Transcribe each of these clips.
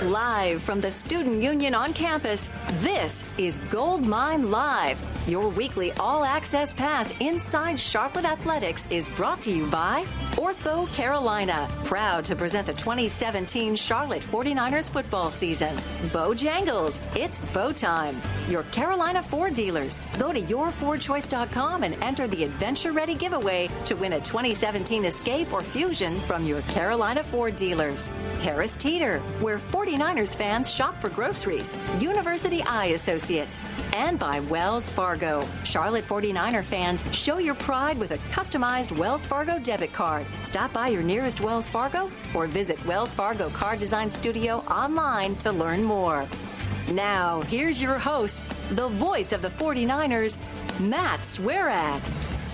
Live from the Student Union on campus, this is Gold Mine Live. Your weekly all-access pass inside Charlotte Athletics is brought to you by Ortho Carolina, proud to present the 2017 Charlotte 49ers football season. Bojangles, it's bow time. Your Carolina Ford dealers. Go to yourfordchoice.com and enter the Adventure Ready giveaway to win a 2017 Escape or Fusion from your Carolina Ford dealers. Harris Teeter, where 49ers fans shop for groceries. University Eye Associates. And by Wells Fargo. Charlotte 49er fans, show your pride with a customized Wells Fargo debit card. Stop by your nearest Wells Fargo or visit Wells Fargo Card Design Studio online to learn more. Now, here's your host, the voice of the 49ers, Matt Swerad.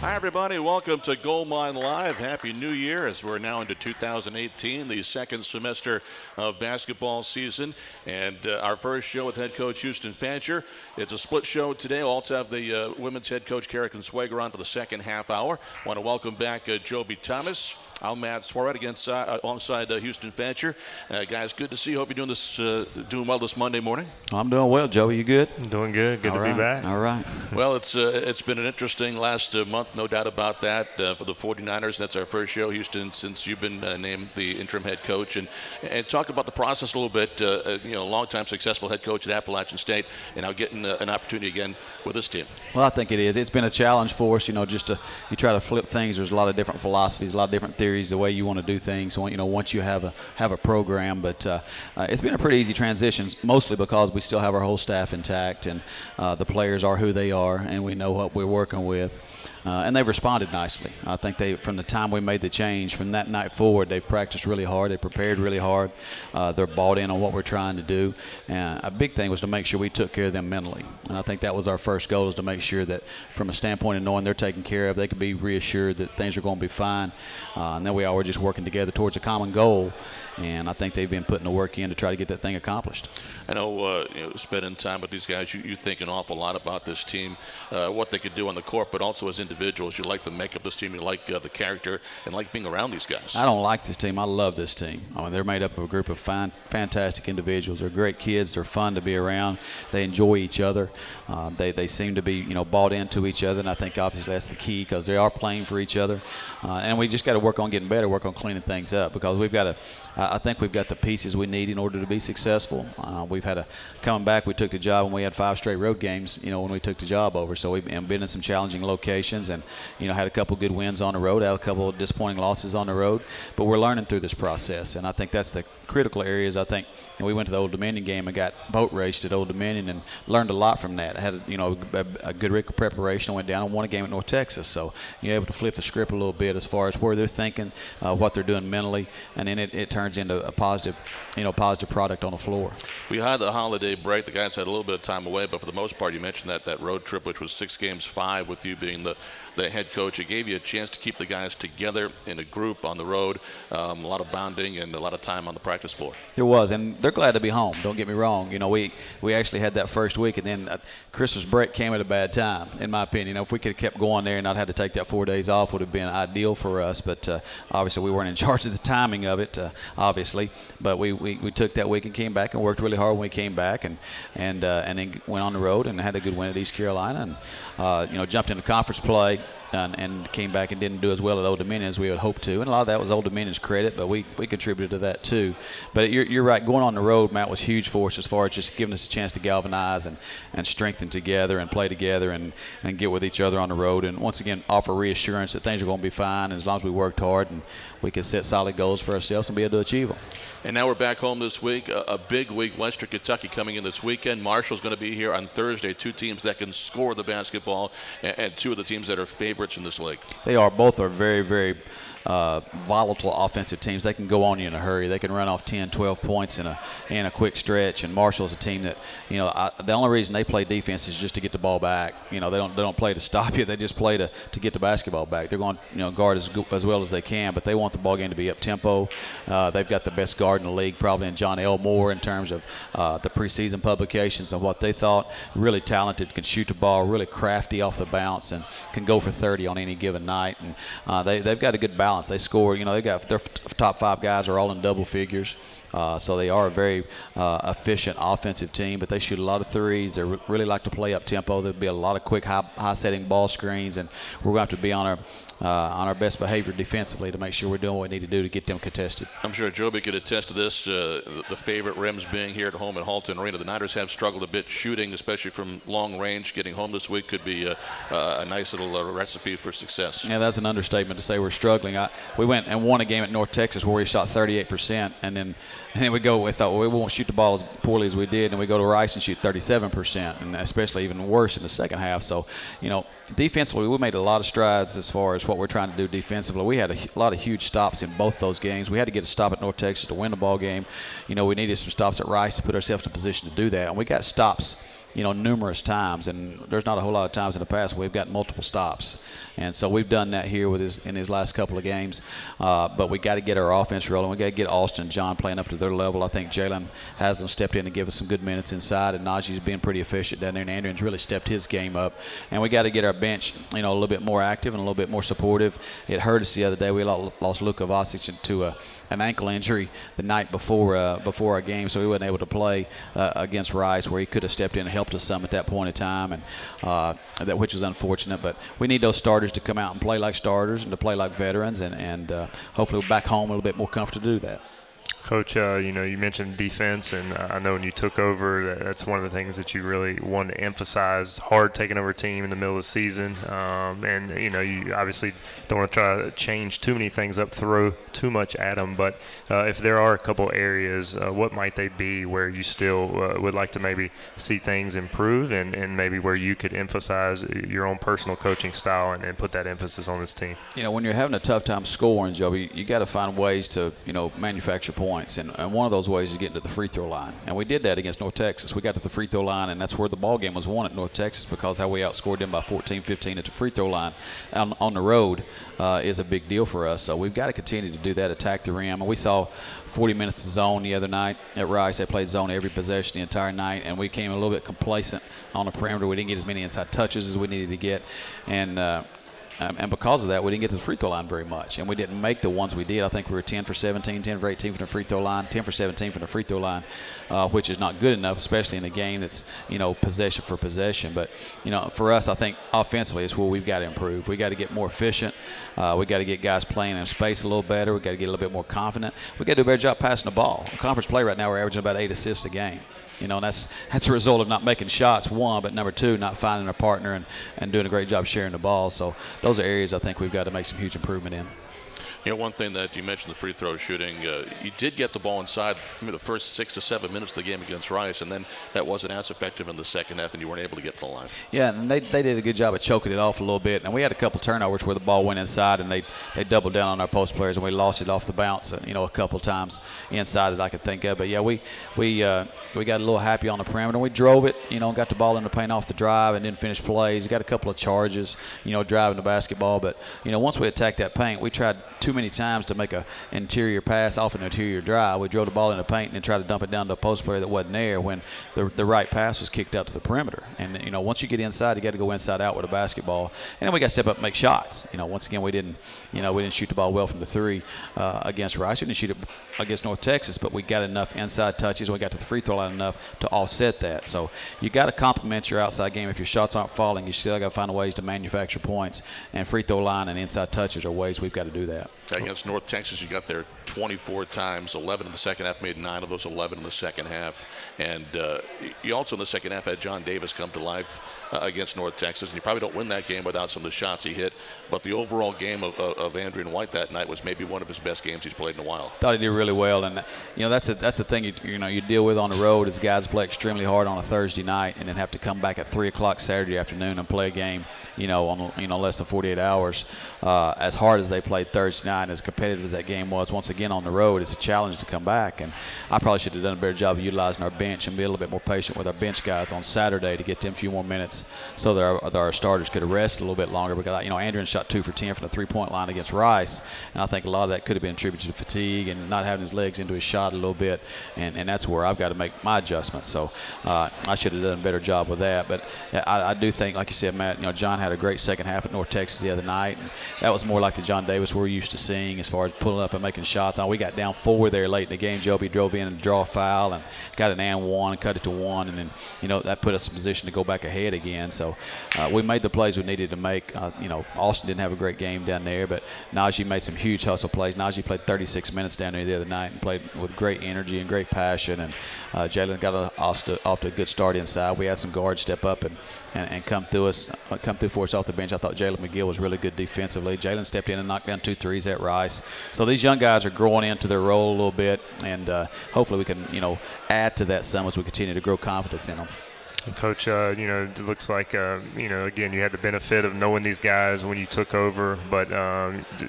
Hi, everybody. Welcome to Gold Mine Live. Happy New Year as we're now into 2018, the second semester of basketball season. And our first show with head coach Houston Fancher. It's a split show today. We'll also have the women's head coach Cara Consuegra on for the second half hour. I want to welcome back Jobey Thomas. I'm Matt Swerad alongside Houston Fancher. Guys, good to see you. Hope you're doing well this Monday morning. I'm doing well, Joey. You good? I'm doing good. Good to be back. All right. Well, it's been an interesting last month, no doubt about that, for the 49ers. That's our first show, Houston, since you've been named the interim head coach. And talk about the process a little bit. Long-time successful head coach at Appalachian State, and now getting an opportunity again with this team. Well, I think it is. It's been a challenge for us, you try to flip things. There's a lot of different philosophies, a lot of different theories, the way you want to do things, once you have a program. But it's been a pretty easy transition, mostly because we still have our whole staff intact, and the players are who they are, and we know what we're working with. And they've responded nicely. I think from the time we made the change, from that night forward, they've practiced really hard. They prepared really hard. They're bought in on what we're trying to do. And a big thing was to make sure we took care of them mentally. And I think that was our first goal, is to make sure that from a standpoint of knowing they're taken care of, they could be reassured that things are going to be fine. And then we all were just working together towards a common goal. And I think they've been putting the work in to try to get that thing accomplished. I know, spending time with these guys, you think an awful lot about this team, what they could do on the court, but also as individuals. You like the makeup of this team, you like the character, and like being around these guys. I don't like this team. I love this team. They're made up of a group of fantastic individuals. They're great kids. They're fun to be around. They enjoy each other. They seem to be, bought into each other, and I think obviously that's the key, because they are playing for each other. And we just got to work on getting better, work on cleaning things up, because we've got to I think we've got the pieces we need in order to be successful. We've had coming back, we took the job when we had 5 straight road games, when we took the job over. So we've been in some challenging locations and, had a couple good wins on the road, had a couple of disappointing losses on the road. But we're learning through this process, and I think that's the critical areas. I think we went to the Old Dominion game and got boat raced at Old Dominion and learned a lot from that. I had, a good week of preparation. I went down and won a game at North Texas. So you're able to flip the script a little bit as far as where they're thinking, what they're doing mentally, and then it turns into a positive product on the floor. We had the holiday break. The guys had a little bit of time away, but for the most part, you mentioned that road trip, which was 6 games, 5 with you being the head coach. It gave you a chance to keep the guys together in a group on the road, a lot of bonding and a lot of time on the practice floor. There was, and they're glad to be home. Don't get me wrong. We actually had that first week, and then Christmas break came at a bad time, in my opinion. If we could have kept going there and not had to take that 4 days off, would have been ideal for us. But obviously, we weren't in charge of the timing of it, obviously. But we took that week and came back and worked really hard when we came back, and then went on the road and had a good win at East Carolina, and jumped into conference play. And came back and didn't do as well at Old Dominion as we would hope to. And a lot of that was Old Dominion's credit, but we contributed to that too. But you're right. Going on the road, Matt, was huge for us as far as just giving us a chance to galvanize and strengthen together and play together and get with each other on the road. And once again, offer reassurance that things are going to be fine, and as long as we worked hard and we can set solid goals for ourselves and be able to achieve them. And now we're back home this week, a big week. Western Kentucky coming in this weekend. Marshall's going to be here on Thursday. 2 teams that can score the basketball, and 2 of the teams that are favorites in this league. They are. Both are very, very volatile offensive teams. They can go on you in a hurry. They can run off 10, 12 points in a quick stretch. And Marshall's a team that, the only reason they play defense is just to get the ball back. They don't play to stop you. They just play to get the basketball back. They're going to guard as well as they can, but they want the ball game to be up tempo. They've got the best guard in the league, probably in John Elmore, in terms of the preseason publications and what they thought. Really talented, can shoot the ball, really crafty off the bounce, and can go for 30 on any given night. And they've got a good balance balanced. They score, they got their top 5 guys are all in double figures. So they are a very efficient offensive team, but they shoot a lot of threes. They really like to play up tempo. There'll be a lot of quick, high-setting ball screens, and we're going to have to be on our best behavior defensively to make sure we're doing what we need to do to get them contested. I'm sure Jobey could attest to this. The favorite rims being here at home at Halton Arena. The Niners have struggled a bit shooting, especially from long range. Getting home this week could be a nice little recipe for success. Yeah, that's an understatement to say we're struggling. We went and won a game at North Texas where we shot 38%, and then we thought, well, we won't shoot the ball as poorly as we did, and we go to Rice and shoot 37%, and especially even worse in the second half. So, defensively, we made a lot of strides as far as what we're trying to do defensively. We had a lot of huge stops in both those games. We had to get a stop at North Texas to win the ball game. We needed some stops at Rice to put ourselves in a position to do that, and we got stops numerous times, and there's not a whole lot of times in the past where we've got multiple stops. And so we've done that here in his last couple of games. But we got to get our offense rolling. We got to get Austin and John playing up to their level. I think Jalen Haslam stepped in to give us some good minutes inside, and Najee's been pretty efficient down there, and Andrews really stepped his game up. And we got to get our bench, a little bit more active and a little bit more supportive. It hurt us the other day. We lost Luka Vasic to an ankle injury the night before our game, so he wasn't able to play against Rice, where he could have stepped in and helped us some at that point in time, and which was unfortunate. But we need those starters to come out and play like starters and to play like veterans, and hopefully we're back home a little bit more comfortable to do that. Coach, you mentioned defense, and I know when you took over, that's one of the things that you really wanted to emphasize. Hard taking over a team in the middle of the season, and you obviously don't want to try to change too many things up, throw too much at them. But if there are a couple areas, what might they be where you still would like to maybe see things improve, and maybe where you could emphasize your own personal coaching style and put that emphasis on this team? When you're having a tough time scoring, Jobey, you got to find ways to manufacture points. And one of those ways is getting to the free throw line. And we did that against North Texas. We got to the free throw line, and that's where the ball game was won at North Texas, because how we outscored them by 14-15 at the free throw line on the road is a big deal for us. So we've got to continue to do that, attack the rim. And we saw 40 minutes of zone the other night at Rice. They played zone every possession the entire night, and we came a little bit complacent on the perimeter. We didn't get as many inside touches as we needed to get. And because of that, we didn't get to the free throw line very much. And we didn't make the ones we did. I think we were 10 for 17, 10 for 18 from the free throw line, 10 for 17 from the free throw line, which is not good enough, especially in a game that's, possession for possession. But, for us, I think offensively is where we've got to improve. We got to get more efficient. We got to get guys playing in space a little better. We got to get a little bit more confident. We got to do a better job passing the ball. In conference play right now, we're averaging about 8 assists a game. And that's a result of not making shots, one, but number two, not finding a partner and doing a great job sharing the ball. So those are areas I think we've got to make some huge improvement in. One thing that you mentioned, the free throw shooting, you did get the ball inside the first 6 or 7 minutes of the game against Rice, and then that wasn't as effective in the second half, and you weren't able to get to the line. Yeah, and they did a good job of choking it off a little bit. And we had a couple turnovers where the ball went inside, and they doubled down on our post players, and we lost it off the bounce, a couple times inside that I could think of. But, yeah, we got a little happy on the perimeter. We drove it, got the ball in the paint off the drive and didn't finish plays. Got a couple of charges, driving the basketball. But, once we attacked that paint, we tried too many times to make an interior pass off an interior drive. We drove the ball in the paint and then tried to dump it down to a post player that wasn't there when the right pass was kicked out to the perimeter. And, once you get inside, you got to go inside out with a basketball. And then we got to step up and make shots. Once again, we didn't shoot the ball well from the three against Rice. We didn't shoot it against North Texas, but we got enough inside touches. We got to the free throw line enough to offset that. So you got to complement your outside game. If your shots aren't falling, you still got to find ways to manufacture points. And free throw line and inside touches are ways we've got to do that. Against North Texas, you got there 24 times, 11 in the second half, made 9 of those 11 in the second half. And you also in the second half had John Davis come to life against North Texas. And you probably don't win that game without some of the shots he hit. But the overall game of Andrew and White that night was maybe one of his best games he's played in a while. Thought he did really well. And, that's the thing you deal with on the road is guys play extremely hard on a Thursday night and then have to come back at 3 o'clock Saturday afternoon and play a game, on less than 48 hours. As hard as they played Thursday night and as competitive as that game was, once again on the road, it's a challenge to come back. And I probably should have done a better job of utilizing our bench and be a little bit more patient with our bench guys on Saturday to get them a few more minutes so that our starters could have rested a little bit longer, because Andrew shot 2 for 10 from the three-point line against Rice, and I think a lot of that could have been attributed to fatigue and not having his legs into his shot a little bit, and that's where I've got to make my adjustments. So I should have done a better job with that. But I do think, like you said, Matt, John had a great second half at North Texas the other night, and that was more like the John Davis we're used to seeing as far as pulling up and making shots. We got down 4 there late in the game. Jobey drove in and draw a foul and got an and one and cut it to 1, and then that put us in position to go back ahead again. So we made the plays we needed to make. Austin didn't have a great game down there, but Najee made some huge hustle plays. Najee played 36 minutes down there the other night and played with great energy and great passion, and Jalen got off to a good start inside. We had some guards step up and come through for us off the bench. I thought Jalen McGill was really good defensively. Jalen stepped in and knocked down 2 threes at Rice. So these young guys are growing into their role a little bit, and hopefully we can add to that some as we continue to grow confidence in them. And Coach, it looks like, again, you had the benefit of knowing these guys when you took over, but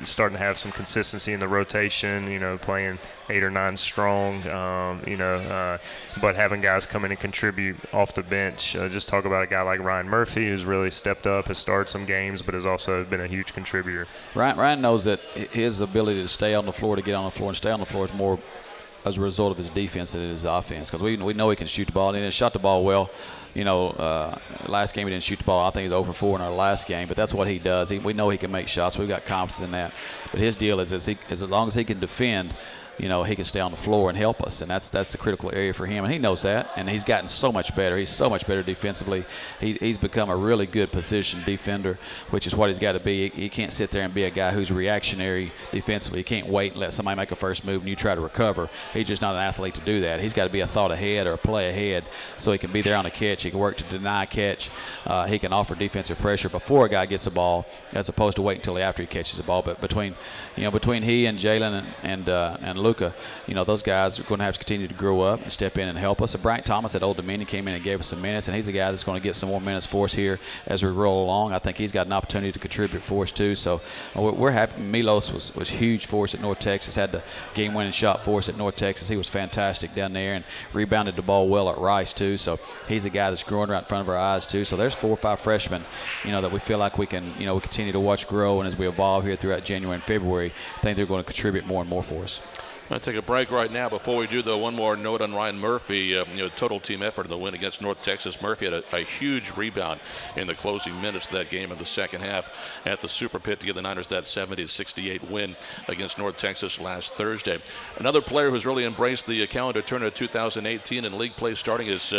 starting to have some consistency in the rotation, playing 8 or 9 strong, but having guys come in and contribute off the bench. Just talk about a guy like Ryan Murphy, who's really stepped up, has started some games, but has also been a huge contributor. Ryan knows that his ability to stay on the floor, to get on the floor and stay on the floor is more as a result of his defense than his offense, because we know he can shoot the ball, and he shot the ball well. Last game he didn't shoot the ball. I think he was 0 for 4 in our last game, but that's what he does. We know he can make shots. We've got confidence in that. But his deal is as long as he can defend, he can stay on the floor and help us, and that's the critical area for him, and he knows that, and he's gotten so much better. He's so much better defensively. He's become a really good position defender, which is what he's got to be. He can't sit there and be a guy who's reactionary defensively. He can't wait and let somebody make a first move and you try to recover. He's just not an athlete to do that. He's got to be a thought ahead or a play ahead, so he can be there on a catch. He can work to deny catch. He can offer defensive pressure before a guy gets the ball, as opposed to wait until after he catches the ball. But between he and Jalen and Luka, those guys are going to have to continue to grow up and step in and help us. And Bryant Thomas at Old Dominion came in and gave us some minutes, and he's a guy that's going to get some more minutes for us here as we roll along. I think he's got an opportunity to contribute for us too. So we're happy. Milos was huge for us at North Texas, had the game-winning shot for us at North Texas. He was fantastic down there and rebounded the ball well at Rice too. So he's a guy that's growing right in front of our eyes too. So there's 4 or 5 freshmen, that we feel like we can, we continue to watch grow, and as we evolve here throughout January and February, I think they're going to contribute more and more for us. I'm going to take a break right now. Before we do, though, one more note on Ryan Murphy. Total team effort in the win against North Texas. Murphy had a huge rebound in the closing minutes of that game in the second half at the Super Pit to give the Niners that 70-68 win against North Texas last Thursday. Another player who's really embraced the calendar turn of 2018 and league play starting is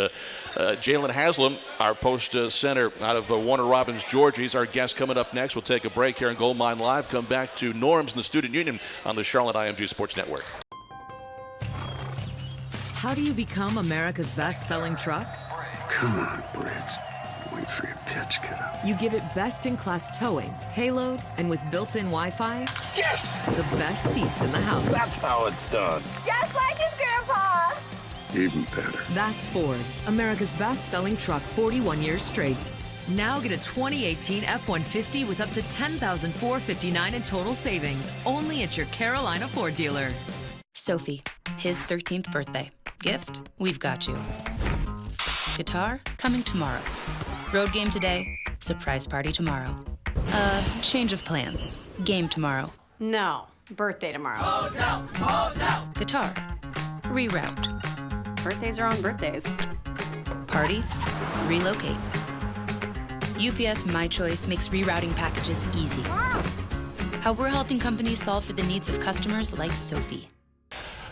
Jalen Haslam, our post center out of Warner Robins, Georgia. He's our guest coming up next. We'll take a break here on Gold Mine Live. Come back to Norms and the Student Union on the Charlotte IMG Sports Network. How do you become America's best-selling truck? Come on, Briggs. Wait for your pitch, kiddo. You give it best-in-class towing, payload, and with built-in Wi-Fi, Yes! the best seats in the house. That's how it's done. Just like his grandpa. Even better. That's Ford, America's best-selling truck 41 years straight. Now get a 2018 F-150 with up to $10,459 in total savings, only at your Carolina Ford dealer. Sophie, his 13th birthday. Gift, we've got you. Guitar, coming tomorrow. Road game today, surprise party tomorrow. Change of plans. Game tomorrow. No, birthday tomorrow. Hotel. Guitar, reroute. Birthdays are on birthdays. Party, relocate. UPS My Choice makes rerouting packages easy. Wow. How we're helping companies solve for the needs of customers like Sophie.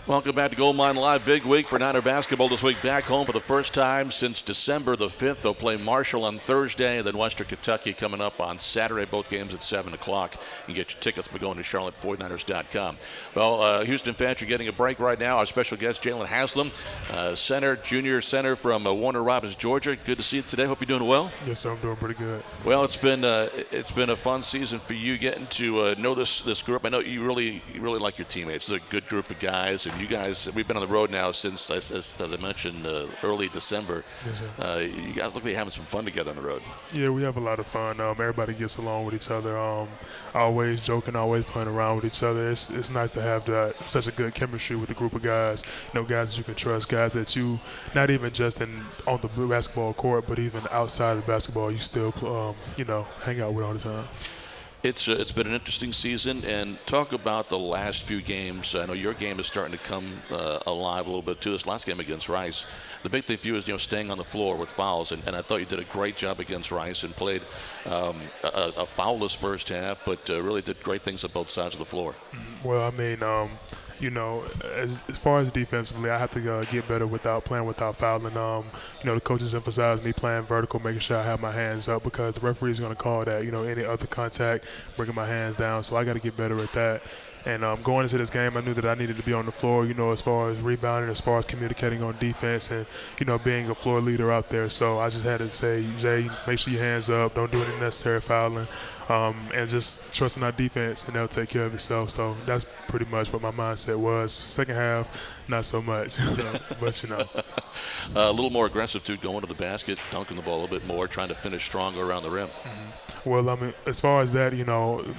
Welcome back to Gold Mine Live. Big week for Niner basketball this week. Back home for the first time since December the 5th. They'll play Marshall on Thursday, and then Western Kentucky coming up on Saturday. Both games at 7 o'clock. You can get your tickets by going to charlotte49ers.com. Well, Houston Fancher getting a break right now. Our special guest, Jalen Haslam, junior center from Warner Robins, Georgia. Good to see you today. Hope you're doing well. Yes, sir. I'm doing pretty good. Well, it's been a fun season for you getting to know this group. I know you really like your teammates. It's a good group of guys, and You guys, we've been on the road now since, as I mentioned, early December. Yes, you guys look like you're having some fun together on the road. Yeah, we have a lot of fun. Everybody gets along with each other. Always joking, always playing around with each other. It's nice to have such a good chemistry with a group of guys. Guys that you can trust, guys that you, not even just on the basketball court, but even outside of basketball, you still, hang out with all the time. It's been an interesting season, and talk about the last few games. I know your game is starting to come alive a little bit too. This last game against Rice, the big thing for you is staying on the floor with fouls, and I thought you did a great job against Rice and played a foul-less first half, but really did great things on both sides of the floor. Well, I mean, as far as defensively, I have to get better playing without fouling. The coaches emphasize me playing vertical, making sure I have my hands up because the referee is going to call that. Any other contact, bringing my hands down. So I got to get better at that. And going into this game, I knew that I needed to be on the floor, as far as rebounding, as far as communicating on defense and, being a floor leader out there. So I just had to say, Jay, make sure your hands up, don't do any unnecessary fouling, and just trusting our defense, and they'll take care of itself. So that's pretty much what my mindset was. Second half, not so much, but A little more aggressive, too, going to the basket, dunking the ball a little bit more, trying to finish stronger around the rim. Well, I mean, as far as that,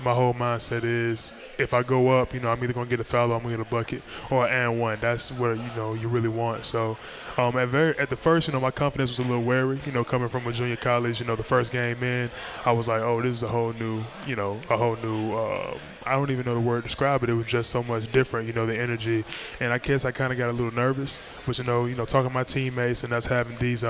my whole mindset is if I go up, I'm either going to get a foul or I'm going to get a bucket or an and one. That's what, you really want. So at the first, my confidence was a little wary, coming from a junior college, the first game in, I was like, oh, this is a whole new, I don't even know the word to describe it. It was just so much different, the energy. And I guess I kind of got a little nervous, but, talking to my teammates and us having these,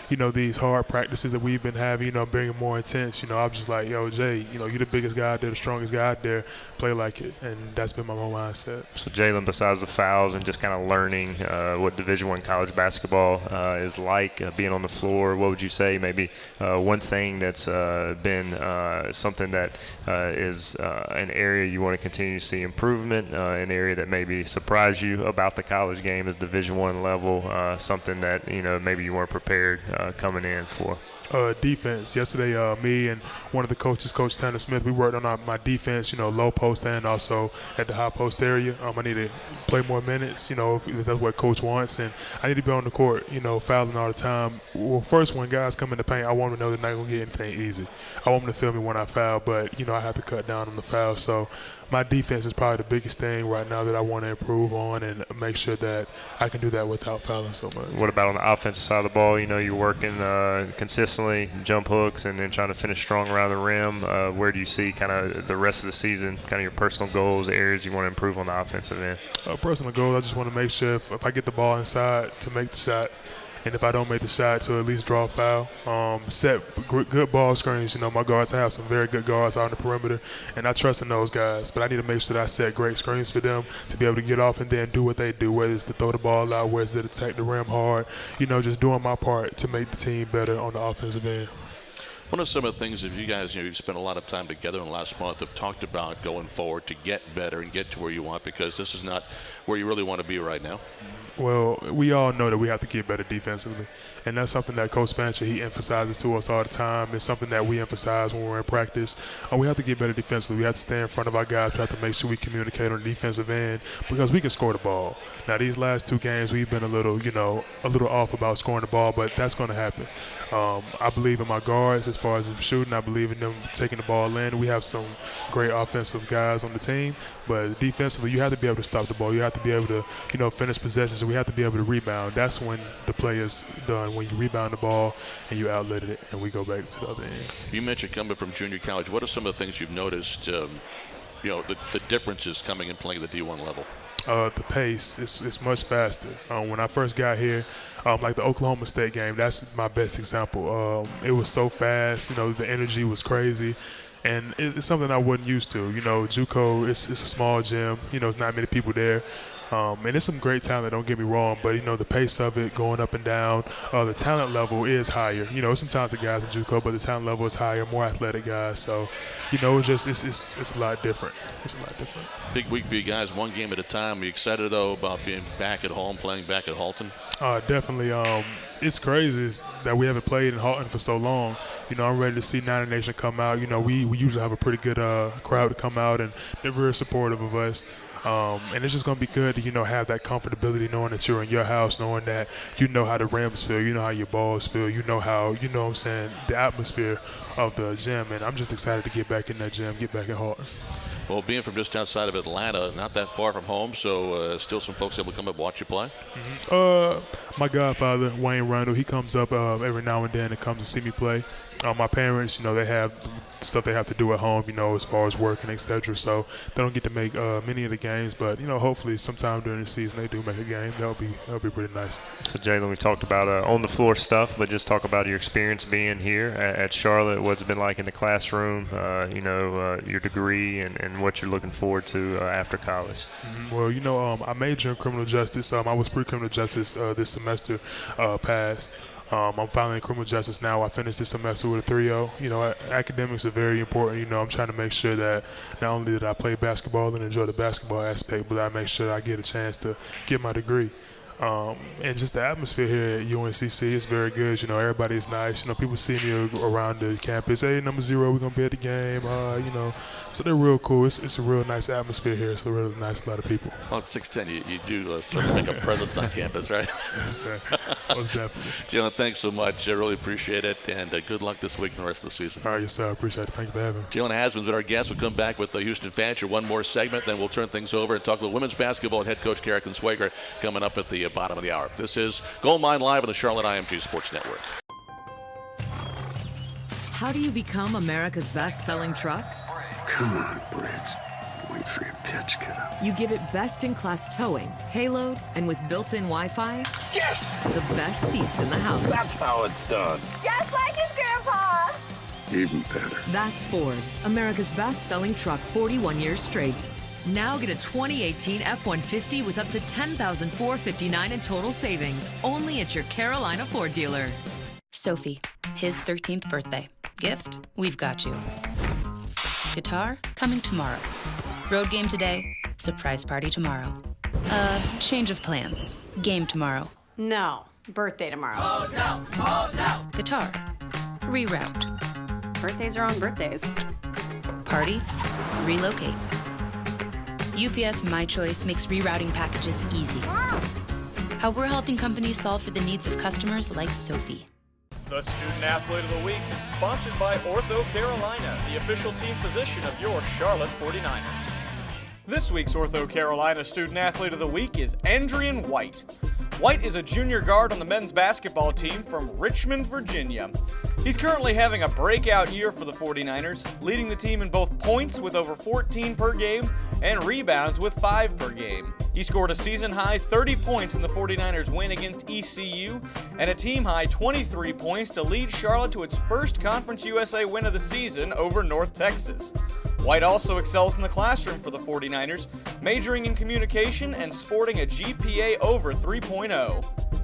these hard practices that we've been having, being more intense, I'm just like, yo, Jay, you're the biggest guy out there, the strongest guy out there, play like it. And that's been my whole mindset. So, Jalen, besides the fouls and just kind of learning what Division I college basketball is like, being on the floor, what would you say maybe one thing that's been something that is an area you want to continue to see improvement, an area that maybe surprised you about the college game at Division I level, something that, maybe you weren't prepared coming in for? Defense. Yesterday, me and one of the coaches, Coach Tanner Smith, we worked on my defense, low post and also at the high post area. I need to play more minutes, if that's what Coach wants. And I need to be on the court, fouling all the time. Well, first, when guys come in the paint, I want them to know they're not going to get anything easy. I want them to feel me when I foul, but, I have to cut down on the foul. So my defense is probably the biggest thing right now that I want to improve on and make sure that I can do that without fouling so much. What about on the offensive side of the ball? You're working consistently, jump hooks, and then trying to finish strong around the rim. Where do you see kind of the rest of the season, kind of your personal goals, areas you want to improve on the offensive end? Personal goals, I just want to make sure if I get the ball inside to make the shot. And if I don't make the shot, to at least draw a foul. Set good ball screens. My guards, I have some very good guards out on the perimeter, and I trust in those guys. But I need to make sure that I set great screens for them to be able to get off and then do what they do, whether it's to throw the ball out, whether it's to attack the rim hard. Just doing my part to make the team better on the offensive end. What are some of the things that you guys, you've spent a lot of time together in the last month, have talked about going forward to get better and get to where you want, because this is not where you really want to be right now? Well, we all know that we have to get better defensively, and that's something that Coach Fancher, he emphasizes to us all the time. It's something that we emphasize when we're in practice. We have to get better defensively. We have to stay in front of our guys. We have to make sure we communicate on the defensive end because we can score the ball. Now, these last two games, we've been a little off about scoring the ball, but that's going to happen. I believe in my guards as far as them shooting. I believe in them taking the ball in. We have some great offensive guys on the team, but defensively, you have to be able to stop the ball. You have to be able to, finish possessions. We have to be able to rebound. That's when the play is done, when you rebound the ball and you outlet it and we go back to the other end. You mentioned coming from junior college. What are some of the things you've noticed, the differences coming and playing at the D1 level? The pace is much faster. When I first got here, like the Oklahoma State game, that's my best example. It was so fast. The energy was crazy. And it's something I wasn't used to. JUCO, it's a small gym. There's not many people there. And it's some great talent, don't get me wrong, but, the pace of it going up and down, the talent level is higher. There's some talented guys in JUCO, but the talent level is higher, more athletic guys. So, it's a lot different. It's a lot different. Big week for you guys, one game at a time. Are you excited, though, about being back at home, playing back at Halton? Definitely. It's crazy that we haven't played in Halton for so long. I'm ready to see Niner Nation come out. We usually have a pretty good crowd to come out, and they're very supportive of us. And it's just going to be good to, have that comfortability knowing that you're in your house, knowing that you know how the rims feel, you know how your balls feel, you know how, what I'm saying, the atmosphere of the gym. And I'm just excited to get back in that gym, get back in Hart. Well, being from just outside of Atlanta, not that far from home, so still some folks able to come up and watch you play? My godfather, Wayne Rundle, he comes up every now and then and comes to see me play. My parents, they have stuff they have to do at home, as far as work and et cetera. So they don't get to make many of the games, but hopefully sometime during the season they do make a game. That'll be pretty nice. So Jalen, we talked about on the floor stuff, but just talk about your experience being here at Charlotte. What's it been like in the classroom? Your degree and what you're looking forward to after college. Well, I majored in criminal justice. I was pre-criminal justice this semester passed. I'm finally in criminal justice now. I finished this semester with a 3.0. Academics are very important. I'm trying to make sure that not only that I play basketball and enjoy the basketball aspect, but I make sure I get a chance to get my degree. And just the atmosphere here at UNCC is very good. Everybody's nice. People see me around the campus. Hey, number 0, we're going to be at the game. So they're real cool. It's a real nice atmosphere here. It's a really nice lot of people. Well, at 6'10", you do sort of make a presence on campus, right? Yes, sir. Most definitely. Jalen, thanks so much. I really appreciate it, and good luck this week and the rest of the season. All right, yes, sir. I appreciate it. Thank you for having me. Jalen Hasman's been our guest. We'll come back with Houston Fancher. One more segment, then we'll turn things over and talk a little women's basketball and head coach Cara Consuegra coming up at the bottom of the hour. This is Gold Mine Live on the Charlotte IMG Sports Network. How do you become America's best-selling truck? Come on, Briggs. Wait for your pitch, kiddo. You give it best-in-class towing, payload, and with built-in Wi-Fi, yes! The best seats in the house. That's how it's done. Just like his grandpa. Even better. That's Ford, America's best-selling truck 41 years straight. Now get a 2018 F-150 with up to $10,459 in total savings, only at your Carolina Ford dealer. Sophie, his 13th birthday. Gift, we've got you. Guitar, coming tomorrow. Road game today, surprise party tomorrow. Change of plans. Game tomorrow. No, birthday tomorrow. Hotel. Guitar, reroute. Birthdays are on birthdays. Party, relocate. UPS My Choice makes rerouting packages easy. How we're helping companies solve for the needs of customers like Sophie. The Student Athlete of the Week, sponsored by Ortho Carolina, the official team physician of your Charlotte 49ers. This week's Ortho Carolina Student Athlete of the Week is Andrian White. White is a junior guard on the men's basketball team from Richmond, Virginia. He's currently having a breakout year for the 49ers, leading the team in both points with over 14 per game and rebounds with 5 per game. He scored a season-high 30 points in the 49ers win against ECU and a team-high 23 points to lead Charlotte to its first Conference USA win of the season over North Texas. White also excels in the classroom for the 49ers, majoring in communication and sporting a GPA over 3.0.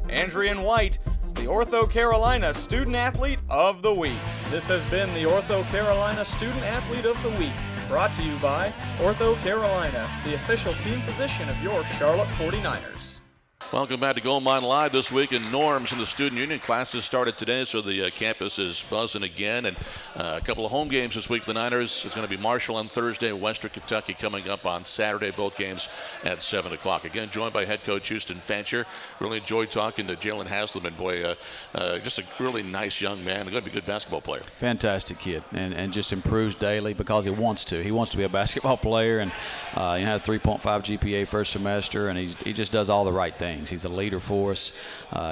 Andrian White, the Ortho Carolina Student Athlete of the Week. This has been the Ortho Carolina Student Athlete of the Week, brought to you by Ortho Carolina, the official team physician of your Charlotte 49ers. Welcome back to Gold Mine Live this week in Norms in the Student Union. Classes started today, so the campus is buzzing again. And a couple of home games this week for the Niners. It's going to be Marshall on Thursday, Western Kentucky coming up on Saturday, both games at 7 o'clock. Again, joined by head coach Houston Fancher. Really enjoyed talking to Jalen Haslam. Boy, just a really nice young man. Going to be a good basketball player. Fantastic kid, and just improves daily because he wants to. He wants to be a basketball player, and he had a 3.5 GPA first semester, and he just does all the right things. He's a leader for us.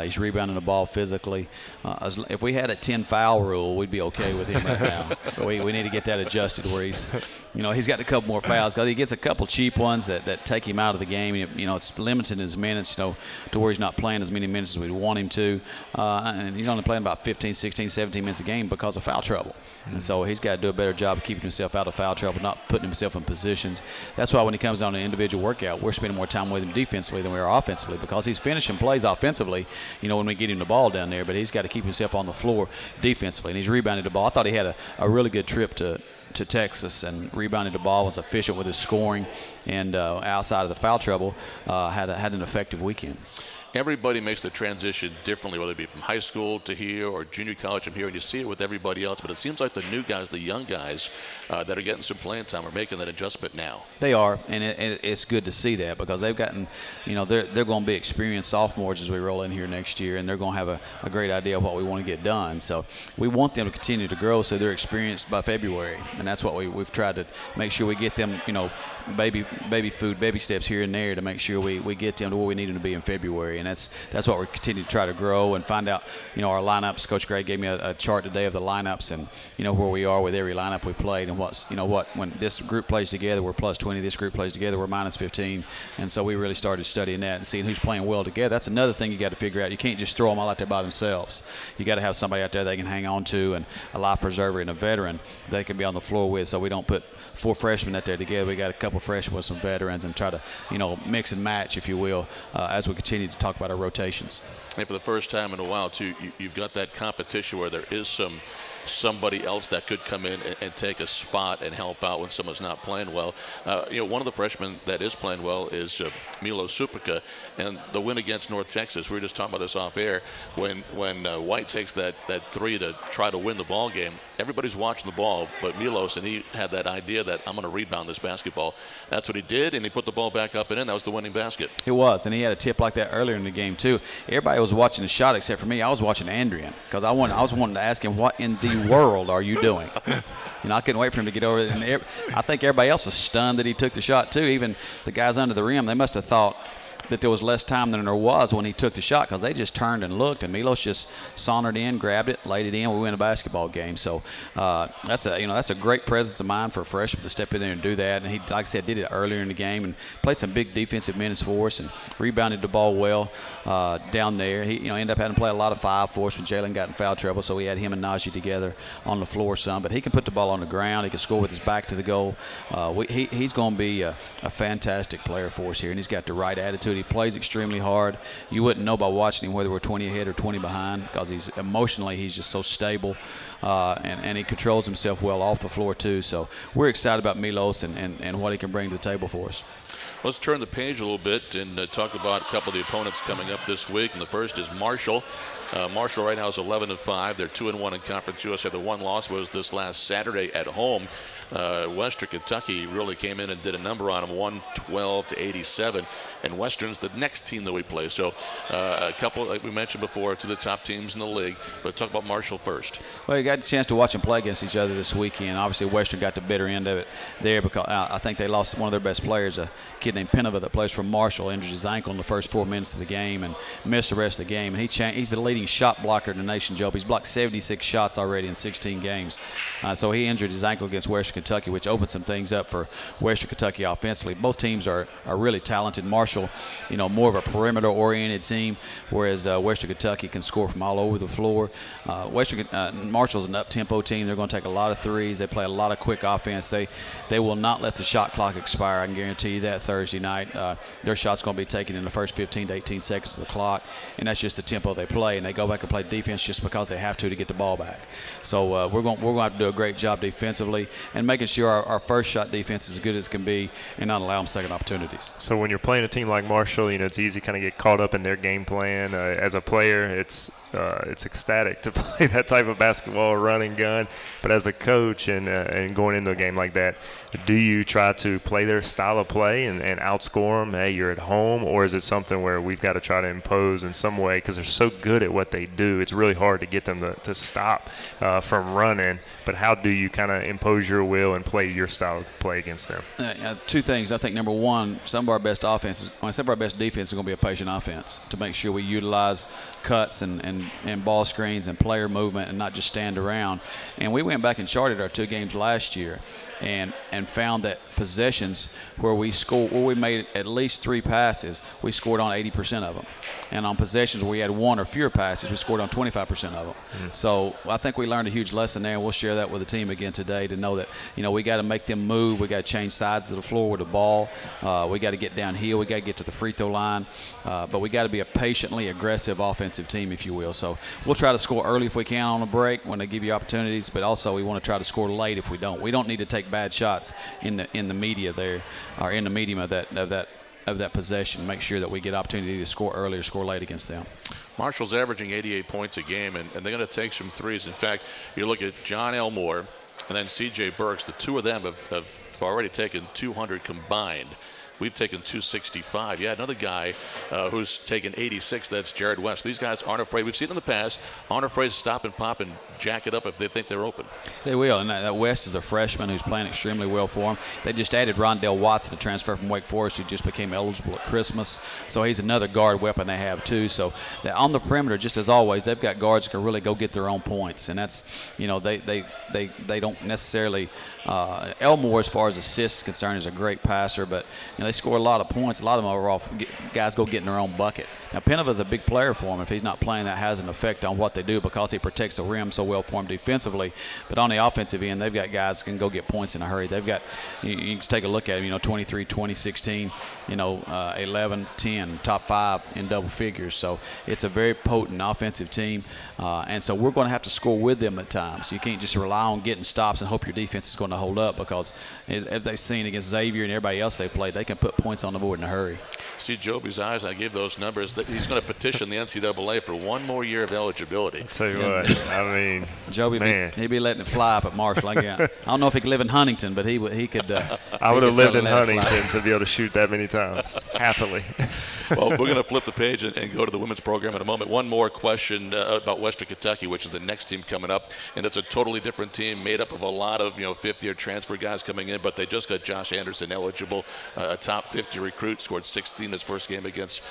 He's rebounding the ball physically. If we had a 10 foul rule, we'd be okay with him right now. But we need to get that adjusted where he's got a couple more fouls because he gets a couple cheap ones that take him out of the game. It's limiting his minutes, to where he's not playing as many minutes as we want him to. And he's only playing about 15, 16, 17 minutes a game because of foul trouble. And so he's got to do a better job of keeping himself out of foul trouble, not putting himself in positions. That's why when he comes on an individual workout, we're spending more time with him defensively than we are offensively because he's finishing plays offensively, when we get him the ball down there, but he's got to keep himself on the floor defensively, and he's rebounded the ball. I thought he had a really good trip to Texas and rebounded the ball, was efficient with his scoring, and outside of the foul trouble, had an effective weekend. everybody makes the transition differently, whether it be from high school to here or junior college from here, and you see it with everybody else. But it seems like the new guys, the young guys that are getting some playing time are making that adjustment now. They are, and it's good to see that because they've gotten, they're going to be experienced sophomores as we roll in here next year, and they're going to have a great idea of what we want to get done. So we want them to continue to grow so they're experienced by February, and that's what we've tried to make sure we get them, baby food, baby steps here and there to make sure we get them to where we need them to be in February. And that's what we're continuing to try to grow and find out, our lineups. Coach Gray gave me a chart today of the lineups and, where we are with every lineup we played and when this group plays together, we're plus 20, this group plays together, we're minus 15. And so we really started studying that and seeing who's playing well together. That's another thing you got to figure out. You can't just throw them all out there by themselves. You got to have somebody out there they can hang on to, and a life preserver and a veteran they can be on the floor with, so we don't put 4 freshmen out there together. We got a couple freshmen with some veterans and try to, mix and match, if you will, as we continue to talk about our rotations. And for the first time in a while, too, you've got that competition where there is somebody else that could come in and take a spot and help out when someone's not playing well. One of the freshmen that is playing well is Milo Supica, and the win against North Texas. We were just talking about this off air. When White takes that three to try to win the ball game, everybody's watching the ball, but Milos, and he had that idea that I'm going to rebound this basketball. That's what he did, and he put the ball back up and in. That was the winning basket. It was, and he had a tip like that earlier in the game too. Everybody was watching the shot except for me. I was watching Andrian because I was wanting to ask him, what in the world are you doing? I couldn't wait for him to get over it. And I think everybody else was stunned that he took the shot too. Even the guys under the rim, they must have thought that there was less time than there was when he took the shot because they just turned and looked, and Milos just sauntered in, grabbed it, laid it in. We win a basketball game. So that's a great presence of mind for a freshman to step in there and do that. And he, like I said, did it earlier in the game and played some big defensive minutes for us and rebounded the ball well down there. He ended up having to play a lot of 5 for us when Jalen got in foul trouble, so we had him and Najee together on the floor some. But he can put the ball on the ground. He can score with his back to the goal. He's going to be a fantastic player for us here, and he's got the right attitude. He plays extremely hard. You wouldn't know by watching him whether we're 20 ahead or 20 behind because he's just so stable, and he controls himself well off the floor too. So we're excited about Milos and what he can bring to the table for us. Let's turn the page a little bit and talk about a couple of the opponents coming up this week. And the first is Marshall. Marshall right now is 11-5. They're 2-1 in Conference USA. The one loss was this last Saturday at home. Western Kentucky really came in and did a number on them, 112-87. And Western's the next team that we play. So a couple, like we mentioned before, to the top teams in the league. But talk about Marshall first. Well, you got a chance to watch them play against each other this weekend. Obviously, Western got the bitter end of it there because I think they lost one of their best players, a kid named Penova that plays for Marshall, injured his ankle in the first 4 minutes of the game and missed the rest of the game. And he's the leading shot blocker in the nation, Jobey. He's blocked 76 shots already in 16 games. So he injured his ankle against Western Kentucky, which opened some things up for Western Kentucky offensively. Both teams are really talented. Marshall, more of a perimeter-oriented team, whereas Western Kentucky can score from all over the floor. Marshall's an up-tempo team. They're going to take a lot of threes. They play a lot of quick offense. They will not let the shot clock expire. I can guarantee you that Thursday night. Their shot's going to be taken in the first 15 to 18 seconds of the clock, and that's just the tempo they play. And they go back and play defense just because they have to get the ball back. So we're going to have to do a great job defensively and making sure our first shot defense is as good as it can be and not allow them second opportunities. So when you're playing a team like Marshall, it's easy to kind of get caught up in their game plan. As a player, it's ecstatic to play that type of basketball, run and gun. But as a coach and going into a game like that, do you try to play their style of play and outscore them? Hey, you're at home, or is it something where we've got to try to impose in some way because they're so good at what they do? It's really hard to get them to stop from running. But how do you kind of impose your will and play your style of play against them? 2 things. I think number one, some of our best defense is going to be a patient offense to make sure we utilize cuts and ball screens and player movement and not just stand around. And we went back and charted our 2 games last year and found that possessions where we made at least 3 passes, we scored on 80% of them. And on possessions where we had 1 or fewer passes, we scored on 25% of them. Mm-hmm. So I think we learned a huge lesson there, and we'll share that with the team again today to know that, we got to make them move. We got to change sides of the floor with the ball. We got to get downhill. We got to get to the free throw line. But we got to be a patiently aggressive offensive team, if you will. So we'll try to score early if we can on a break when they give you opportunities, but also we want to try to score late if we don't. We don't need to take bad shots in the media there, or in the medium of of that possession, make sure that we get opportunity to score early or score late against them. Marshall's averaging 88 points a game, and they're going to take some threes. In fact, you look at John Elmore and then C.J. Burks. The two of them have already taken 200 combined. We've taken 265. Yeah, another guy who's taken 86, that's Jared West. These guys aren't afraid. We've seen in the past, aren't afraid to stop and pop and jack it up if they think they're open. They will, and that West is a freshman who's playing extremely well for them. They just added Rondell Watson, a transfer from Wake Forest, who just became eligible at Christmas. So he's another guard weapon they have too. So on the perimeter, just as always, they've got guards that can really go get their own points, and that's, you know, they don't necessarily. Elmore, as far as assists is concerned, is a great passer, but you know, they score a lot of points. A lot of them are off guys go get in their own bucket. Now, Penova's a big player for him. If he's not playing, that has an effect on what they do because he protects the rim so well for him defensively. But on the offensive end, they've got guys that can go get points in a hurry. They've got, you can take a look at them, you know, 23, 20, 16, you know, 11, 10, top 5 in double figures. So it's a very potent offensive team. And so we're going to have to score with them at times. You can't just rely on getting stops and hope your defense is going to hold up, because if they've seen against Xavier and everybody else they played, they can put points on the board in a hurry. See Jobey's eyes, I gave those numbers, that he's going to petition the NCAA for one more year of eligibility. I'll tell you what, I mean, Jobey, he'd be letting it fly up at Marshall. I don't know if he could live in Huntington, but he could. I would have lived in Huntington to be able to shoot that many times, happily. Well, we're going to flip the page and go to the women's program in a moment. One more question about Western Kentucky, which is the next team coming up, and it's a totally different team made up of a lot of, you know, 50-year transfer guys coming in, but they just got Josh Anderson eligible, a top 50 recruit, scored 16 his first game against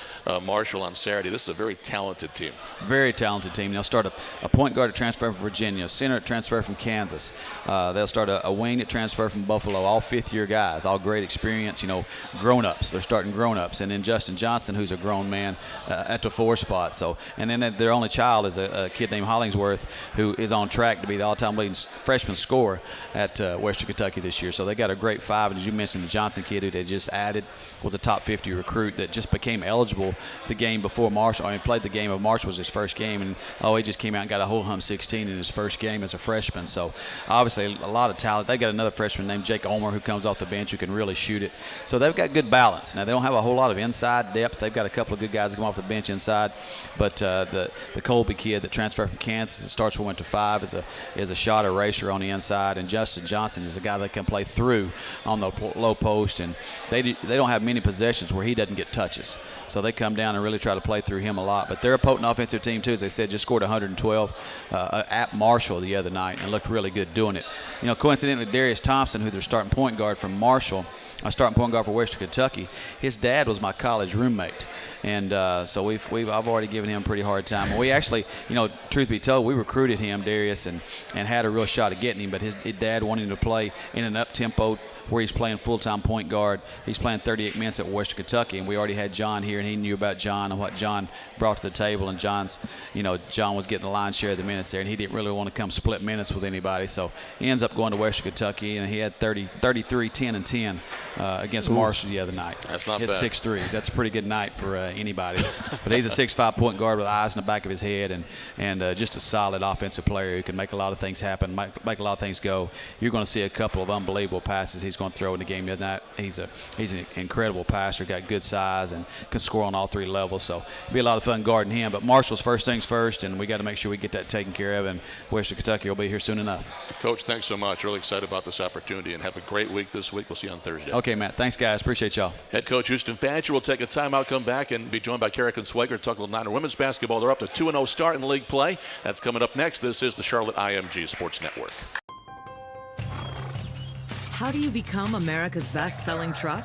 Marshall on Saturday. This is a very talented team. Very talented team. They'll start a point guard at transfer from Virginia, a center at transfer from Kansas. They'll start a wing at transfer from Buffalo, all fifth-year guys, all great experience, you know, grown-ups. They're starting grown-ups. And then Justin Johnson, who's a grown man at the 4 spot. So, and then their only child is a kid named Hollingsworth, who is on track to be the all-time leading freshman scorer at Western Kentucky this year. So they got a great 5. And as you mentioned, the Johnson kid who they just added was a top 50 recruit that just became eligible the game before Marshall. I mean, played the game of Marshall was his first game, and he just came out and got a whole hum 16 in his first game as a freshman. So obviously a lot of talent. They got another freshman named Jake Ulmer who comes off the bench who can really shoot it. So they've got good balance. Now they don't have a whole lot of inside depth. They've got a couple of good guys that come off the bench inside, but the Colby kid that transferred from Kansas, that starts for went to 5, is a shot eraser on the inside, and Justin Johnson is a guy that can play through on the low post, and they don't have many possessions where he doesn't get touches. So they come down and really try to play through him a lot. But they're a potent offensive team too, as they said. Just scored 112 at Marshall the other night and looked really good doing it. You know, coincidentally, Darius Thompson, who they're starting point guard from Marshall, starting point guard for Western Kentucky, his dad was my college roommate. And so I've already given him a pretty hard time. We actually, you know, truth be told, we recruited him, Darius, and had a real shot at getting him. But his dad wanted him to play in an up-tempo where he's playing full-time point guard. He's playing 38 minutes at Western Kentucky, and we already had John here, and he knew about John and what John brought to the table. And John was getting the lion's share of the minutes there, and he didn't really want to come split minutes with anybody. So he ends up going to Western Kentucky, and he had 33, 10, and 10 against Marshall the other night. That's not bad. Hit 6 threes. That's a pretty good night for anybody. But he's a 6'5" point guard with eyes in the back of his head, and just a solid offensive player who can make a lot of things happen, make a lot of things go. You're going to see a couple of unbelievable passes he's going to throw in the game the other night. He's an incredible passer, got good size, and can score on all 3 levels. So it'll be a lot of fun guarding him. But Marshall's first things first, and we got to make sure we get that taken care of, and Western Kentucky will be here soon enough. Coach, thanks so much. Really excited about this opportunity, and have a great week this week. We'll see you on Thursday. Okay, Matt. Thanks, guys. Appreciate y'all. Head coach Houston Fancher will take a timeout, come back, and be joined by Cara, Consuegra to talk a little Niner women's basketball. They're up to 2-0 start in league play. That's coming up next. This is the Charlotte IMG Sports Network. How do you become America's best-selling truck?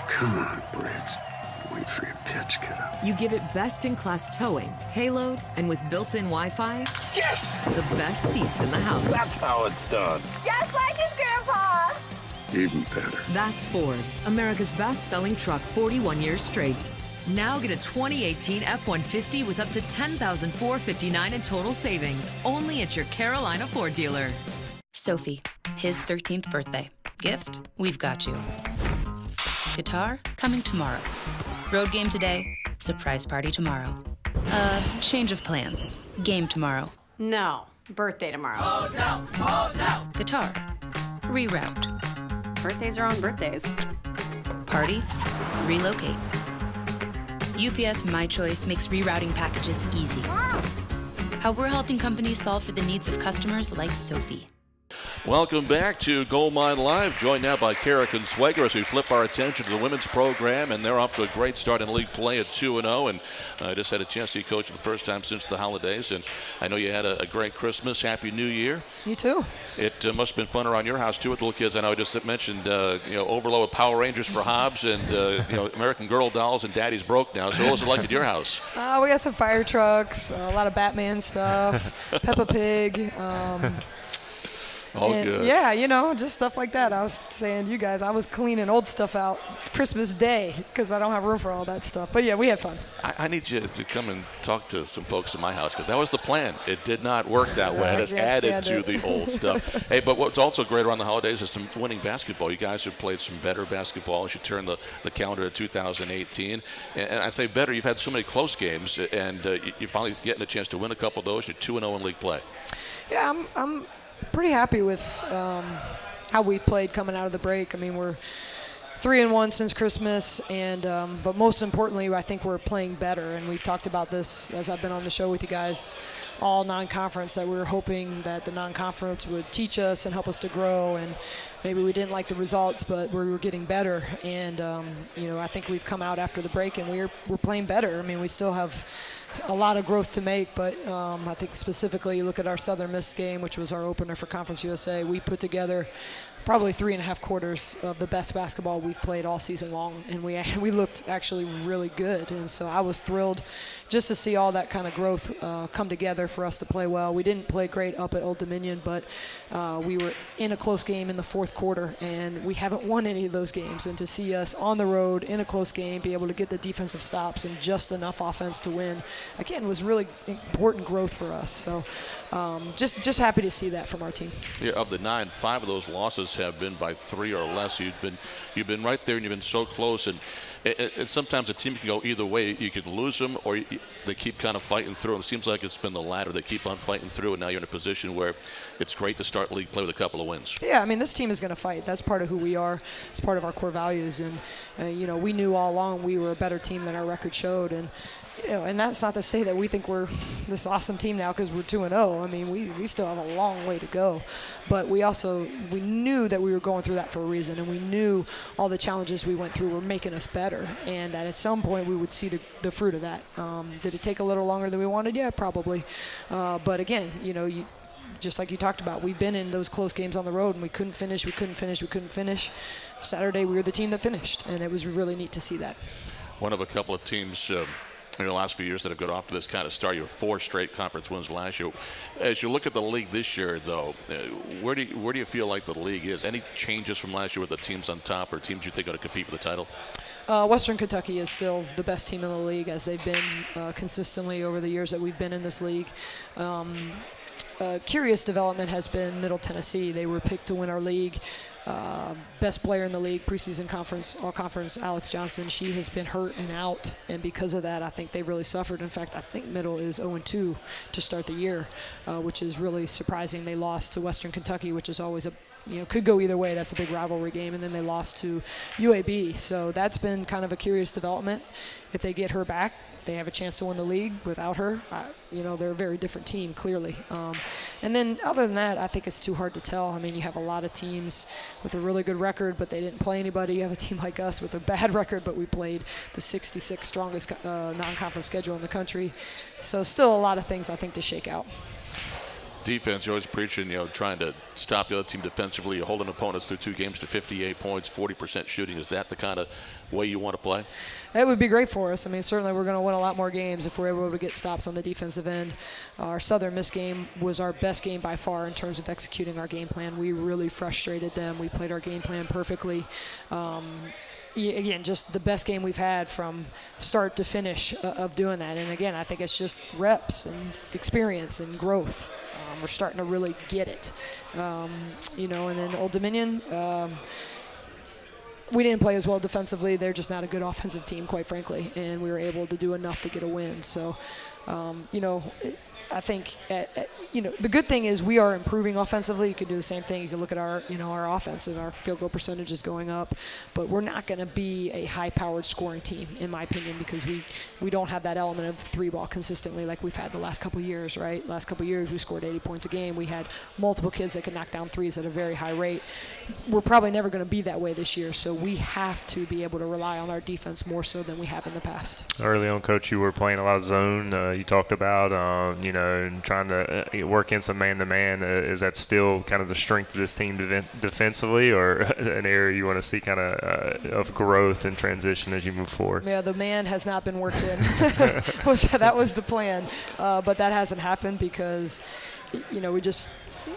Come on, Briggs. Wait for your pitch, kiddo. You give it best-in-class towing, payload, and with built-in Wi-Fi, Yes! the best seats in the house. That's how it's done. Just like his grandpa. Even better. That's Ford, America's best-selling truck 41 years straight. Now get a 2018 F-150 with up to $10,459 in total savings, only at your Carolina Ford dealer. Sophie, his 13th birthday. Gift, we've got you. Guitar, coming tomorrow. Road game today, surprise party tomorrow. Change of plans. Game tomorrow. No, birthday tomorrow. Guitar, reroute. Birthdays are on birthdays. Party, relocate. UPS My Choice makes rerouting packages easy. How we're helping companies solve for the needs of customers like Sophie. Welcome back to Gold Mine Live, joined now by Cara Consuegra as we flip our attention to the women's program, and they're off to a great start in league play at 2-0, and I just had a chance to see Coach for the first time since the holidays, and I know you had a great Christmas. Happy New Year. You too. It must have been fun around your house too with little kids. I know I just mentioned overload of Power Rangers for Hobbs and American Girl dolls, and Daddy's broke now. So what was it like at your house? We got some fire trucks, a lot of Batman stuff, Peppa Pig. Good. Yeah, just stuff like that. I was saying to you guys, I was cleaning old stuff out Christmas Day because I don't have room for all that stuff. But yeah, we had fun. I need you to come and talk to some folks in my house because that was the plan. It did not work that way. It has added to the old stuff. Hey, but what's also great around the holidays is some winning basketball. You guys have played some better basketball as you turn the calendar to 2018. And I say better, you've had so many close games, and you're finally getting a chance to win a couple of those. You're 2-0 in league play. Yeah, I'm pretty happy with how we've played coming out of the break. I mean, we're 3-1 since Christmas, and but most importantly, I think we're playing better. And we've talked about this as I've been on the show with you guys, all non-conference, that we were hoping that the non-conference would teach us and help us to grow. And maybe we didn't like the results, but we were getting better. And I think we've come out after the break, and we're playing better. I mean, we still have a lot of growth to make, but I think specifically you look at our Southern Miss game, which was our opener for Conference USA. We put together probably 3.5 quarters of the best basketball we've played all season long, and we looked actually really good. And so I was thrilled just to see all that kind of growth come together for us to play well. We didn't play great up at Old Dominion, but we were in a close game in the fourth quarter, and we haven't won any of those games. And to see us on the road in a close game, be able to get the defensive stops and just enough offense to win, again, was really important growth for us. So just happy to see that from our team. Yeah, of the 9, 5 of those losses have been by 3 or less. You've been right there, and you've been so close. And sometimes a team can go either way. You could lose them, or they keep kind of fighting through. And it seems like it's been the latter. They keep on fighting through, and now you're in a position where it's great to start league play with a couple of wins. Yeah, I mean, this team is going to fight. That's part of who we are. It's part of our core values. And we knew all along we were a better team than our record showed. And that's not to say that we think we're this awesome team now because we're 2-0. I mean, we still have a long way to go. But we knew that we were going through that for a reason, and we knew all the challenges we went through were making us better, and that at some point we would see the fruit of that. Did it take a little longer than we wanted? Yeah, probably. But again, just like you talked about, we've been in those close games on the road, and we couldn't finish. Saturday, we were the team that finished, and it was really neat to see that. One of a couple of teams in the last few years that have got off to this kind of start. You have 4 straight conference wins last year. As you look at the league this year, though, where do you feel like the league is? Any changes from last year with the teams on top or teams you think are going to compete for the title? Western Kentucky is still the best team in the league, as they've been consistently over the years that we've been in this league. Curious development has been Middle Tennessee. They were picked to win our league. Best player in the league, preseason conference, all conference, Alex Johnson. She has been hurt and out, and because of that, I think they've really suffered. In fact, I think Middle is 0-2 to start the year, which is really surprising. They lost to Western Kentucky, which is always could go either way. That's a big rivalry game, and then they lost to UAB. So that's been kind of a curious development. If they get her back, they have a chance to win the league. Without her, they're a very different team, clearly. And then other than that, I think it's too hard to tell. I mean, you have a lot of teams with a really good record, but they didn't play anybody. You have a team like us with a bad record, but we played the 66th strongest non-conference schedule in the country. So still a lot of things, I think, to shake out. Defense, you're always preaching, trying to stop the other team defensively. You're holding opponents through 2 games to 58 points, 40% shooting. Is that the kind of way you want to play? It would be great for us. I mean, certainly we're going to win a lot more games if we're able to get stops on the defensive end. Our Southern Miss game was our best game by far in terms of executing our game plan. We really frustrated them. We played our game plan perfectly. Again, just the best game we've had from start to finish of doing that. And again, I think it's just reps and experience and growth. We're starting to really get it. And then Old Dominion, we didn't play as well defensively. They're just not a good offensive team, quite frankly, and we were able to do enough to get a win. So, I think, the good thing is we are improving offensively. You could do the same thing. You could look at our offense and our field goal percentage is going up, but we're not going to be a high-powered scoring team, in my opinion, because we don't have that element of the three ball consistently like we've had the last couple of years, right? Last couple of years we scored 80 points a game. We had multiple kids that could knock down threes at a very high rate. We're probably never going to be that way this year, so we have to be able to rely on our defense more so than we have in the past. Early on, Coach, you were playing a lot of zone. You talked about, and trying to work in some man-to-man. Is that still kind of the strength of this team defensively, or an area you want to see kind of growth and transition as you move forward? Yeah, the man has not been worked in. That was the plan, but that hasn't happened because,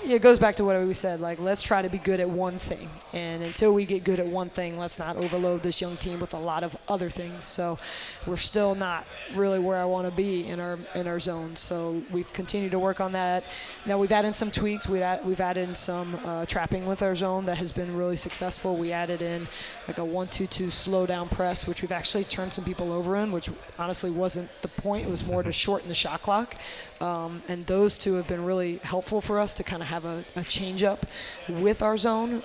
it goes back to what we said, like, let's try to be good at one thing. And until we get good at one thing, let's not overload this young team with a lot of other things. So we're still not really where I want to be in our zone. So we've continued to work on that. Now we've added some tweaks. We've added some trapping with our zone that has been really successful. We added in like a 1-2-2 slow down press, which we've actually turned some people over in, which honestly wasn't the point. It was more to shorten the shot clock. And those two have been really helpful for us to kind of have a change up with our zone.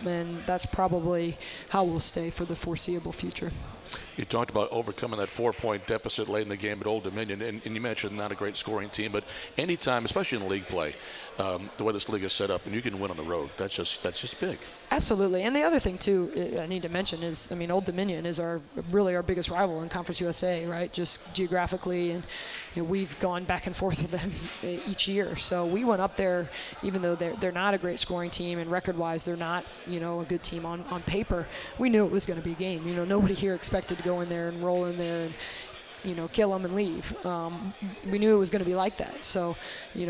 And that's probably how we'll stay for the foreseeable future. You talked about overcoming that 4-point deficit late in the game at Old Dominion, and you mentioned not a great scoring team, but anytime, especially in league play, the way this league is set up, and you can win on the road, that's just big. Absolutely. And the other thing, too, I need to mention is, Old Dominion is really our biggest rival in Conference USA, right? Just geographically, and we've gone back and forth with them each year. So we went up there, even though they're not a great scoring team, and record-wise they're not, a good team on paper. We knew it was going to be a game. Nobody here expected to go in there and roll in there and kill them and leave. We knew it was going to be like that. So,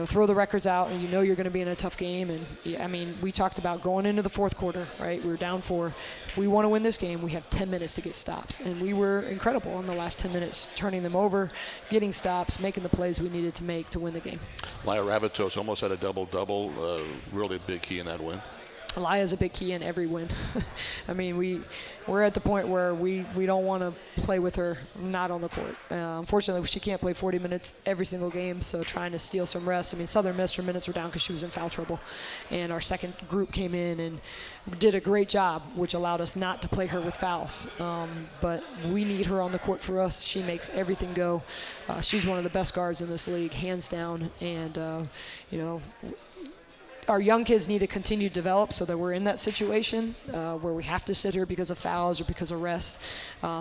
throw the records out and you're going to be in a tough game. And we talked about going into the fourth quarter, right? We were down 4. If we want to win this game, we have 10 minutes to get stops. And we were incredible in the last 10 minutes, turning them over, getting stops, making the plays we needed to make to win the game. Laya Ravitos almost had a double-double, really a big key in that win. Laya's a big key in every win. We're at the point where we don't want to play with her not on the court. Unfortunately, she can't play 40 minutes every single game, so trying to steal some rest. Southern Miss, her minutes were down because she was in foul trouble. And our second group came in and did a great job, which allowed us not to play her with fouls. But we need her on the court for us. She makes everything go. She's one of the best guards in this league, hands down. And, our young kids need to continue to develop so that we're in that situation where we have to sit here because of fouls or because of rest.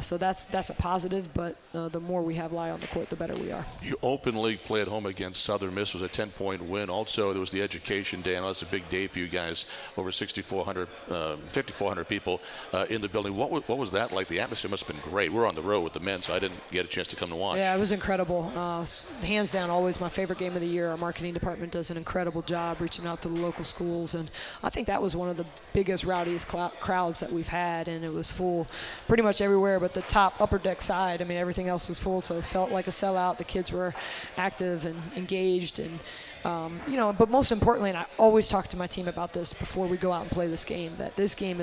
So that's a positive, but the more we have Laya on the court, the better we are. You open league play at home against Southern Miss. It was a 10-point win. Also, there was the education day. I know that's a big day for you guys. Over 5,400 people in the building. What was that like? The atmosphere must have been great. We're on the road with the men, so I didn't get a chance to come to watch. Yeah, it was incredible. Hands down, always my favorite game of the year. Our marketing department does an incredible job reaching out to the local schools, and I think that was one of the biggest, rowdiest crowds that we've had, and it was full pretty much everywhere but the top upper deck side. Everything else was full, so it felt like a sellout. The kids were active and engaged, and but most importantly, and I always talk to my team about this before we go out and play this game, that this game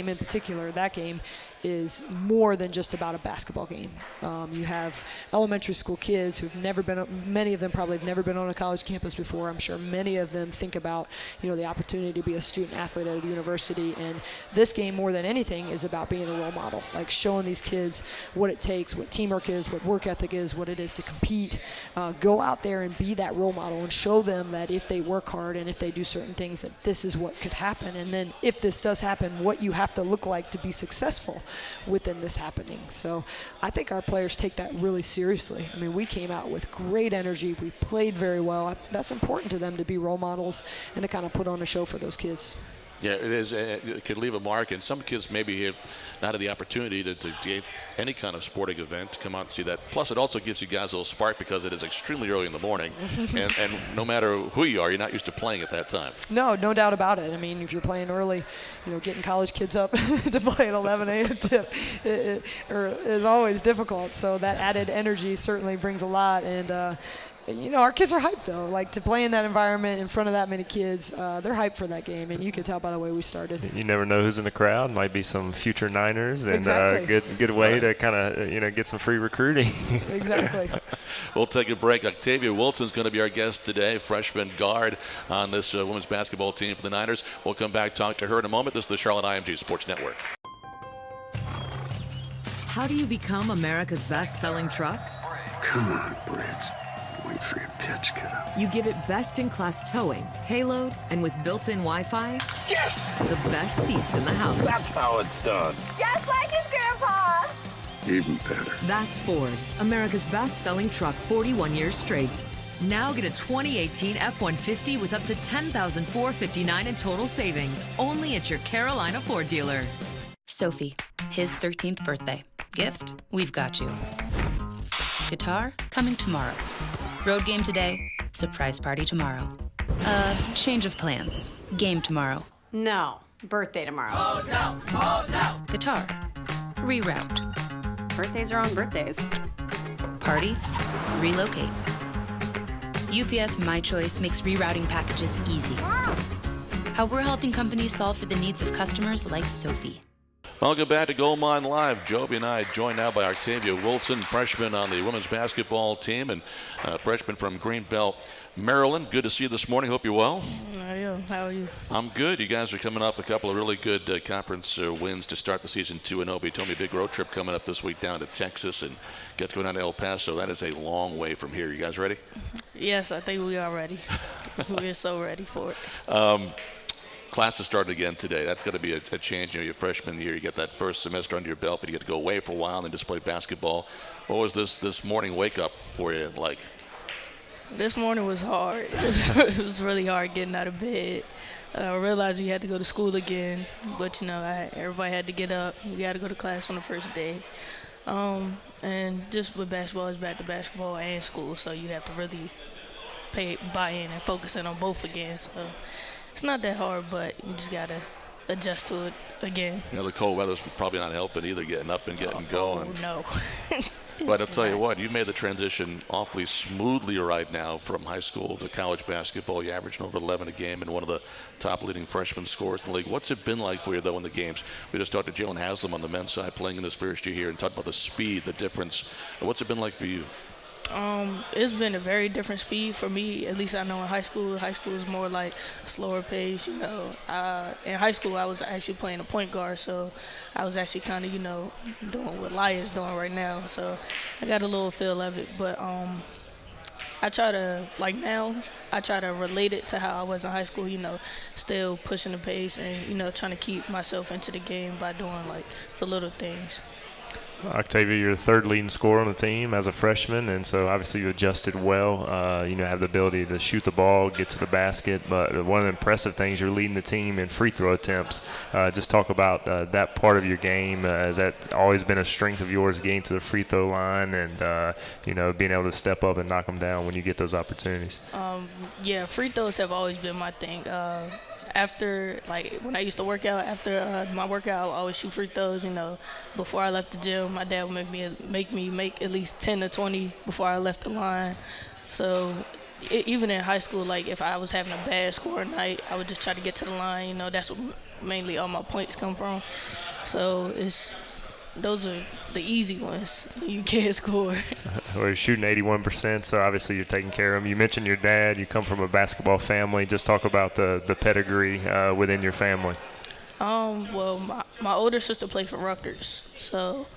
in particular, that game is more than just about a basketball game. You have elementary school kids who've never been, many of them probably have never been on a college campus before. I'm sure many of them think about, the opportunity to be a student athlete at a university. And this game, more than anything, is about being a role model, like showing these kids what it takes, what teamwork is, what work ethic is, what it is to compete. Go out there and be that role model and show them that if they work hard and if they do certain things, that this is what could happen. And then if this does happen, what you have to look like to be successful within this happening. So I think our players take that really seriously. We came out with great energy. We played very well. That's important to them, to be role models and to kind of put on a show for those kids. Yeah, it is. It could leave a mark, and some kids maybe have not had the opportunity to get any kind of sporting event to come out and see that. Plus, it also gives you guys a little spark because it is extremely early in the morning, and no matter who you are, you're not used to playing at that time. No doubt about it. If you're playing early, getting college kids up to play at 11 a.m. tip is always difficult. So that added energy certainly brings a lot, and our kids are hyped though. Like to play in that environment in front of that many kids, they're hyped for that game, and you could tell by the way we started. You never know who's in the crowd. Might be some future Niners, and exactly. good way to kind of get some free recruiting. Exactly. We'll take a break. Octavia Wilson's going to be our guest today, freshman guard on this women's basketball team for the Niners. We'll come back, talk to her in a moment. This is the Charlotte IMG Sports Network. How do you become America's best-selling truck? Come on, Briggs. Wait for your pitch, kiddo. You give it best-in-class towing, payload, and with built-in Wi-Fi, yes! The best seats in the house. That's how it's done. Just like his grandpa. Even better. That's Ford, America's best-selling truck 41 years straight. Now get a 2018 F-150 with up to $10,459 in total savings, only at your Carolina Ford dealer. Sophie, his 13th birthday. Gift, we've got you. Guitar, coming tomorrow. Road game today, surprise party tomorrow. Change of plans. Game tomorrow. No, birthday tomorrow. Hotel. Guitar, reroute. Birthdays are on birthdays. Party, relocate. UPS My Choice makes rerouting packages easy. How we're helping companies solve for the needs of customers like Sophie. Welcome back to Gold Mine Live. Jobey and I joined now by Octavia Wilson, freshman on the women's basketball team and freshman from Greenbelt, Maryland. Good to see you this morning. Hope you're well. I am. How are you? I'm good. You guys are coming off a couple of really good conference wins to start the season 2-0. You told me a big road trip coming up this week down to Texas and get to go down to El Paso. That is a long way from here. You guys ready? Yes, I think we are ready. We're so ready for it. Class has started again today. That's going to be a change. Your freshman year, you get that first semester under your belt, but you get to go away for a while and then just play basketball. What was this morning wake up for you like? This morning was hard. It was really hard getting out of bed. I realized we had to go to school again, but everybody had to get up. We had to go to class on the first day. And just with basketball, it's back to basketball and school, so you have to really buy in and focus in on both again. So it's not that hard, but you just got to adjust to it again. The cold weather's probably not helping either, getting up and getting going. Oh, no. But I'll tell you what, you made the transition awfully smoothly right now from high school to college basketball. You're averaging over 11 a game and one of the top leading freshman scorers in the league. What's it been like for you, though, in the games? We just talked to Jalen Haslam on the men's side playing in his first year here and talked about the speed, the difference. What's it been like for you? It's been a very different speed for me. At least I know in high school. High school is more like a slower pace, In high school, I was actually playing a point guard, so I was actually kind of, doing what Laya's doing right now. So I got a little feel of it. But I try to, I try to relate it to how I was in high school, still pushing the pace and, trying to keep myself into the game by doing, the little things. Octavia, you're the third leading scorer on the team as a freshman, and so obviously you adjusted well. Have the ability to shoot the ball, get to the basket, but one of the impressive things, you're leading the team in free throw attempts. Just talk about that part of your game. Has that always been a strength of yours, getting to the free throw line and, being able to step up and knock them down when you get those opportunities? Yeah, free throws have always been my thing. After, when I used to work out, after my workout, I would always shoot free throws, Before I left the gym, my dad would make me make at least 10 to 20 before I left the line. So even in high school, if I was having a bad score night, I would just try to get to the line. That's what mainly all my points come from. So those are the easy ones. You can't score. Well, you're shooting 81%, so obviously you're taking care of them. You mentioned your dad. You come from a basketball family. Just talk about the pedigree within your family. Well, my older sister played for Rutgers. So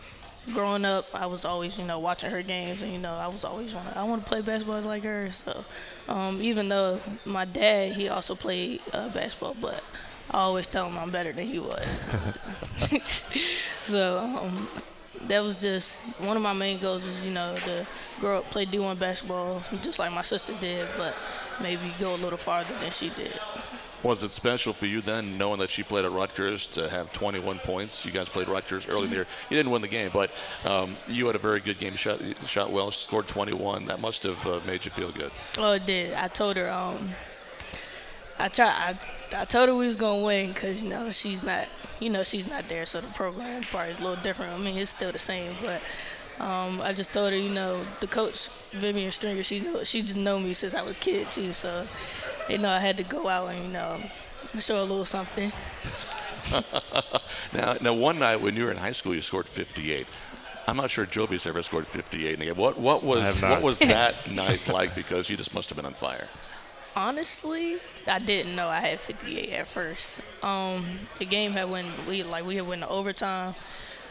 growing up, I was always, watching her games. And, I was always I want to play basketball like her. So even though my dad, he also played basketball, but I always tell him I'm better than he was. So that was just one of my main goals is, to grow up, play D1 basketball, just like my sister did, but maybe go a little farther than she did. Was it special for you then, knowing that she played at Rutgers, to have 21 points? You guys played Rutgers early in the year. You didn't win the game, but you had a very good game. Shot well, scored 21. That must have made you feel good. Oh, it did. I told her I told her we was gonna win because she's not there, so the program part is a little different. I mean, it's still the same, but I just told her, the coach, Vivian Stringer, she just know me since I was a kid too. So, I had to go out and, show a little something. Now, one night when you were in high school, you scored 58. I'm not sure Jobey's ever scored 58 again. What was that night like? Because you just must have been on fire. Honestly, I didn't know I had 58 at first. The game had we had went to overtime,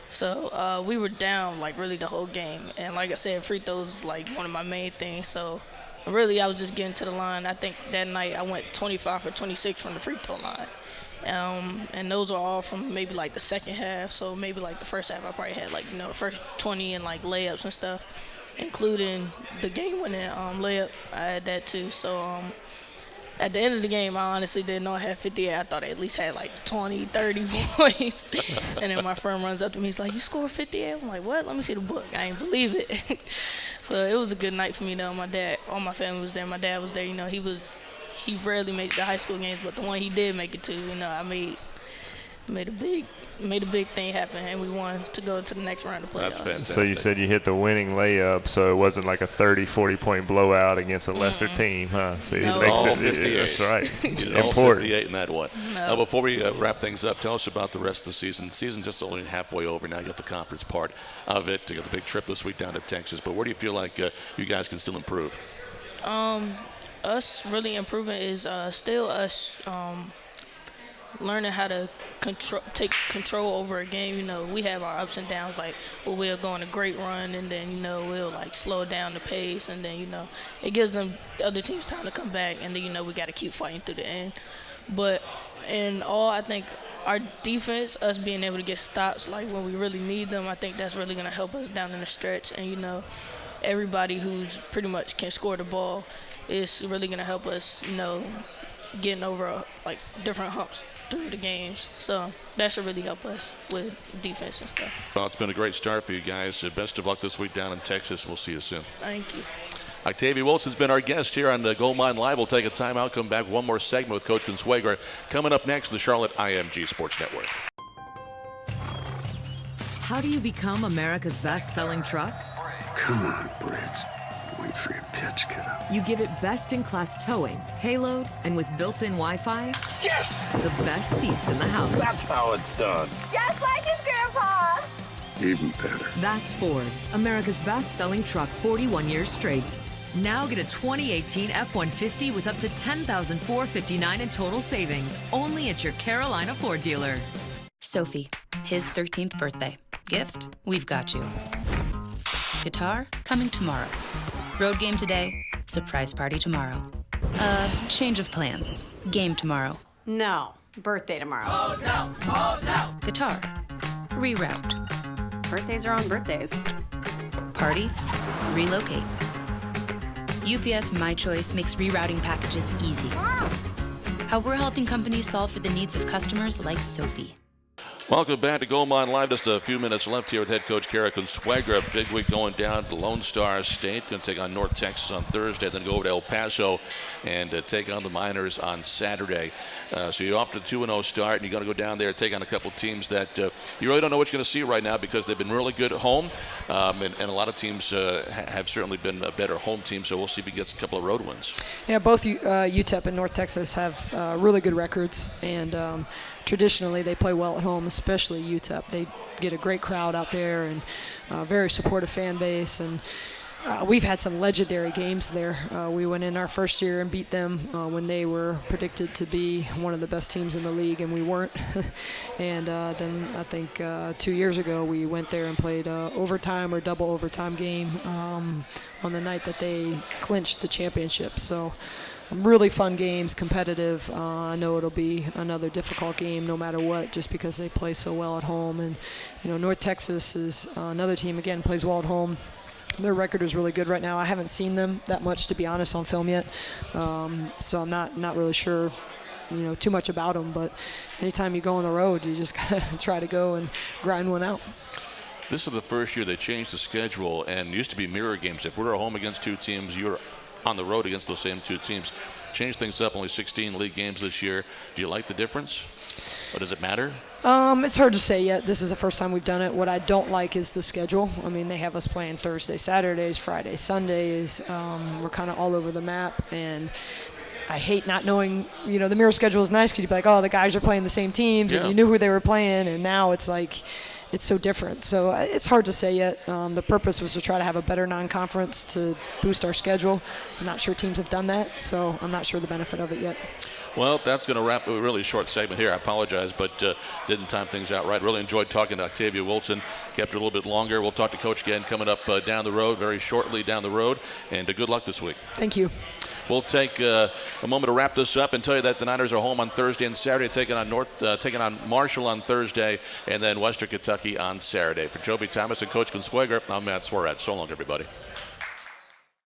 so we were down really the whole game. And like I said, free throws one of my main things. So really, I was just getting to the line. I think that night I went 25 for 26 from the free throw line. And those are all from maybe the second half. So maybe the first half I probably had the first 20 and layups and stuff, including the game-winning layup. I had that too. So at the end of the game, I honestly didn't know I had 58. I thought I at least had 20, 30 points. And then my friend runs up to me. He's like, "You scored 58?" I'm like, "What? Let me see the book." I ain't believe it. So it was a good night for me though. My dad, all my family was there. My dad was there. He rarely made the high school games, but the one he did make it to, I made a big thing happen, and we won to go to the next round of playoffs. That's fantastic. So you said you hit the winning layup, so it wasn't like a 30, 40-point blowout against a lesser team, huh? So it makes all it 58. That's right. Important. All 58 in that one. No. Now, before we wrap things up, tell us about the rest of the season. The season's just only halfway over now. You got the conference part of it. You got the big trip this week down to Texas. But where do you feel like you guys can still improve? Us really improving is still us learning how to take control over a game. We have our ups and downs. We'll go on a great run, and then we'll slow down the pace, and then it gives them other teams time to come back, and then we got to keep fighting through the end. But in all, I think our defense, us being able to get stops when we really need them, I think that's really going to help us down in the stretch. And everybody who's pretty much can score the ball is really going to help us, getting over different humps through the games. So that should really help us with defense and stuff. Well, it's been a great start for you guys. Best of luck this week down in Texas. We'll see you soon. Thank you. Octavia Wilson's been our guest here on the Gold Mine Live. We'll take a timeout, come back, one more segment with Coach Consuegra coming up next on the Charlotte IMG Sports Network. How do you become America's best-selling truck? Come on, Briggs. Wait for your pitch, kiddo. You give it best-in-class towing, payload, and with built-in Wi-Fi, yes! The best seats in the house. That's how it's done. Just like his grandpa. Even better. That's Ford, America's best-selling truck 41 years straight. Now get a 2018 F-150 with up to $10,459 in total savings, only at your Carolina Ford dealer. Sophie, his 13th birthday. Gift, we've got you. Guitar, coming tomorrow. Road game today, surprise party tomorrow. Change of plans. Game tomorrow. No, birthday tomorrow. Hotel. Guitar, reroute. Birthdays are on birthdays. Party, relocate. UPS My Choice makes rerouting packages easy. How we're helping companies solve for the needs of customers like Sophie. Welcome back to Gold Mine Live. Just a few minutes left here with head coach Cara Consuegra. Big week going down to Lone Star State. Going to take on North Texas on Thursday, then go over to El Paso and take on the Miners on Saturday. So you're off to a 2-0 start, and you're going to go down there and take on a couple teams that you really don't know what you're going to see right now because they've been really good at home. And a lot of teams have certainly been a better home team, so we'll see if he gets a couple of road wins. Yeah, both UTEP and North Texas have really good records, and traditionally they play well at home, especially UTEP. They get a great crowd out there and very supportive fan base, and we've had some legendary games there. We went in our first year and beat them when they were predicted to be one of the best teams in the league, and we weren't. And then I think 2 years ago we went there and played overtime or double overtime game on the night that they clinched the championship. So really fun games, competitive. I know it'll be another difficult game no matter what, just because they play so well at home. And North Texas is another team, again, plays well at home. Their record is really good right now. I haven't seen them that much, to be honest, on film yet, so I'm not really sure too much about them. But anytime you go on the road, you just gotta try to go and grind one out. This is the first year they changed the schedule, and it used to be mirror games. If we were home against two teams, you're on the road against those same two teams. changed things up. Only 16 league games this year. Do you like the difference? Or does it matter? It's hard to say yet. This is the first time we've done it. What I don't like is the schedule. I mean, they have us playing Thursday, Saturdays, Friday, Sundays. We're kind of all over the map, and I hate not knowing. You know, the mirror schedule is nice because you'd be like, oh, the guys are playing the same teams, and you knew who they were playing, and now it's like it's so different. So it's hard to say yet. The purpose was to try to have a better non-conference to boost our schedule. I'm not sure teams have done that, so I'm not sure the benefit of it yet. Well, that's going to wrap a really short segment here. I apologize, but didn't time things out right. Really enjoyed talking to Octavia Wilson. Kept it a little bit longer. We'll talk to Coach again coming up down the road, very shortly down the road. And good luck this week. Thank you. We'll take a moment to wrap this up and tell you that the Niners are home on Thursday and Saturday, taking on Marshall on Thursday, and then Western Kentucky on Saturday. For Jobey Thomas and Coach Consuegra, I'm Matt Swerat. So long, everybody.